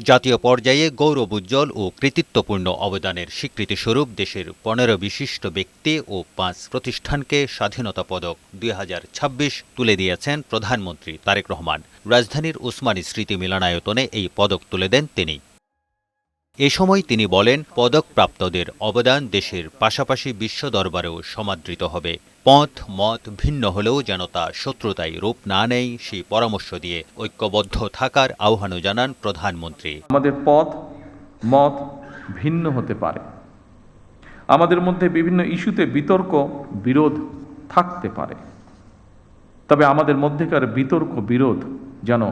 জাতীয় পর্যায়ে গৌরবোজ্জ্বল ও কৃতিত্বপূর্ণ অবদানের স্বীকৃতিস্বরূপ দেশের ১৫ বিশিষ্ট ব্যক্তি ও ৫ প্রতিষ্ঠানকে স্বাধীনতা পদক ২০২৬ তুলে দিয়েছেন প্রধানমন্ত্রী তারেক রহমান। রাজধানীর ওসমানী স্মৃতি মিলনায়তনে এই পদক তুলে দেন তিনি। এ সময় তিনি বলেন, পদকপ্রাপ্তদের অবদান দেশের পাশাপাশি বিশ্ব দরবারেও সমাদৃত হবে। পথ মত ভিন্ন হলেও যেন তা শত্রুতায় রূপ না নেয়, সেই পরামর্শ দিয়ে ঐক্যবদ্ধ থাকার আহ্বানও জানান প্রধানমন্ত্রী। আমাদের পথ মত ভিন্ন হতে পারে, আমাদের মধ্যে বিভিন্ন ইস্যুতে বিতর্ক বিরোধ থাকতে পারে, তবে আমাদের মধ্যেকার বিতর্ক বিরোধ যেন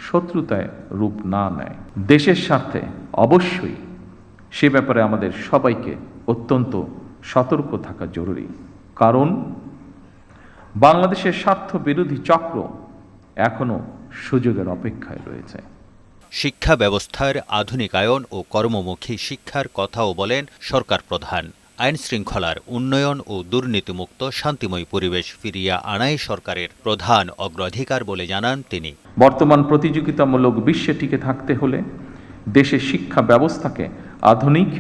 শত্রুতায় রূপ না নেয়। দেশের স্বার্থে অবশ্যই সে ব্যাপারে আমাদের সবাইকে অত্যন্ত সতর্ক থাকা জরুরি, কারণ বাংলাদেশের স্বার্থ বিরোধী চক্র এখনো সুযোগের অপেক্ষায় রয়েছে। শিক্ষা ব্যবস্থার আধুনিকায়ন ও কর্মমুখী শিক্ষার কথাও বলেন সরকার প্রধান। আইন শৃঙ্খলার উন্নয়ন ও দুর্নীতিমুক্ত শান্তিময় পরিবেশ ফিরিয়ে আনাই সরকারের প্রধান অগ্রাধিকার বলে জানান তিনি। বর্তমান প্রতিযোগিতামূলক বিশ্বে টিকে থাকতে হলে দেশের শিক্ষা ব্যবস্থাকে আধুনিক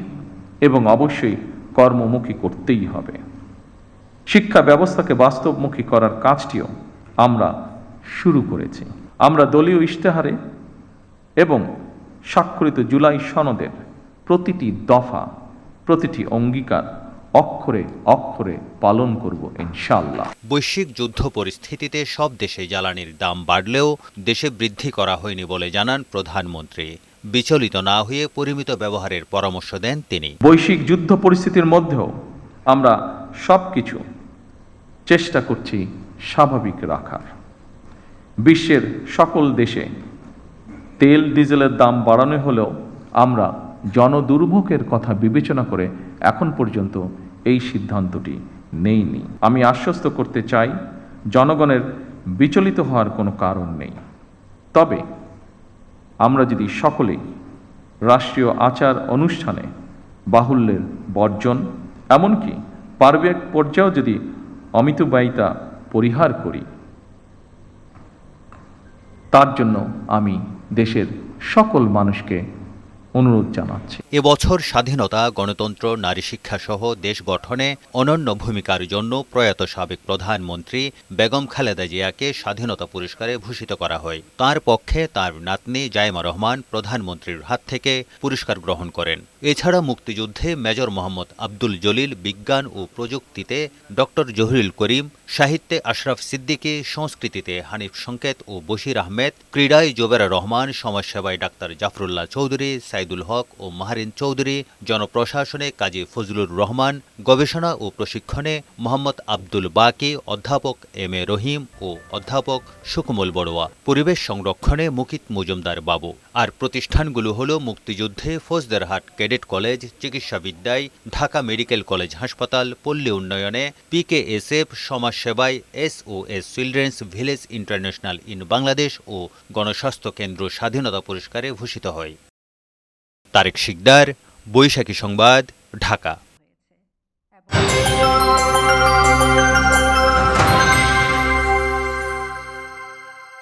এবং অবশ্যই কর্মমুখী করতেই হবে। শিক্ষা ব্যবস্থাকে বাস্তবমুখী করার কাজটিও আমরা শুরু করেছি। আমরা দলীয় ইশতেহারে এবং স্বাক্ষরিত জুলাই সনদের প্রতিটি দফা, প্রতিটি অঙ্গীকার অক্ষরে অক্ষরে পালন করব ইনশাআল্লাহ। বৈশ্বিক যুদ্ধ পরিস্থিতিতে সব দেশে জ্বালানির দাম বাড়লেও দেশে বৃদ্ধি করা হয়নি বলে জানান প্রধানমন্ত্রী। বিচলিত না হয়ে পরিমিত ব্যবহারের পরামর্শ দেন তিনি। বৈশ্বিক যুদ্ধ পরিস্থিতির মধ্যেও আমরা সবকিছু চেষ্টা করছি স্বাভাবিক রাখার। বিশ্বের সকল দেশে তেল ডিজেলের দাম বাড়ানো হলেও আমরা জনদুর্ভোগের কথা বিবেচনা করে এখন পর্যন্ত এই সিদ্ধান্তটি নেইনি। আমি আশ্বস্ত করতে চাই, জনগণের বিচলিত হওয়ার কোনো কারণ নেই। তবে আমরা যদি সকলেই রাষ্ট্রীয় আচার অনুষ্ঠানে বাহুল্যের বর্জন, এমনকি পারিবারিক পর্যায়েও যদি অমিতব্যয়িতা পরিহার করি, তার জন্য আমি দেশের সকল মানুষকে অনুরোধ জানাচ্ছি। এবছর স্বাধীনতা, গণতন্ত্র, নারী শিক্ষা সহ দেশ গঠনে অনন্য ভূমিকার জন্য প্রয়াত সাবেক প্রধানমন্ত্রী বেগম খালেদা জিয়াকে স্বাধীনতা পুরস্কারে ভূষিত করা হয়। তার পক্ষে তার নাতনি জাইমা রহমান প্রধানমন্ত্রীর হাত থেকে পুরস্কার গ্রহণ করেন। এছাড়া মুক্তিযুদ্ধে মেজর মোহাম্মদ আব্দুল জলিল, বিজ্ঞান ও প্রযুক্তিতে ডক্টর জহিরুল করিম, সাহিত্যে আশরাফ সিদ্দিকী, সংস্কৃতিতে হানিফ সংকেত ও বশির আহমেদ, ক্রীড়ায় জোবেরা রহমান, সমাজসেবায় ডাক্তার জাফরুল্লাহ চৌধুরী, সাইদুল হক ও মাহারিন চৌধুরী, জনপ্রশাসনে কাজী ফজলুর রহমান, গবেষণা ও প্রশিক্ষণে মোহাম্মদ আব্দুল বাকি, অধ্যাপক এম এ রহিম ও অধ্যাপক সুকমল বড়ুয়া, পরিবেশ সংরক্ষণে মুকিত মজুমদার বাবু। আর প্রতিষ্ঠানগুলো হল মুক্তিযুদ্ধে ফৌজদারহাট ক্যাডেট কলেজ, চিকিৎসাবিদ্যায় ঢাকা মেডিকেল কলেজ হাসপাতাল, পল্লী উন্নয়নে PKSF, সমাজসেবায় SOS children's village international in Bangladesh ও গণস্বাস্থ্য কেন্দ্র স্বাধীনতা পুরস্কারে ভূষিত হয়। তারেক শিকদার, বৈশাখী সংবাদ, ঢাকা।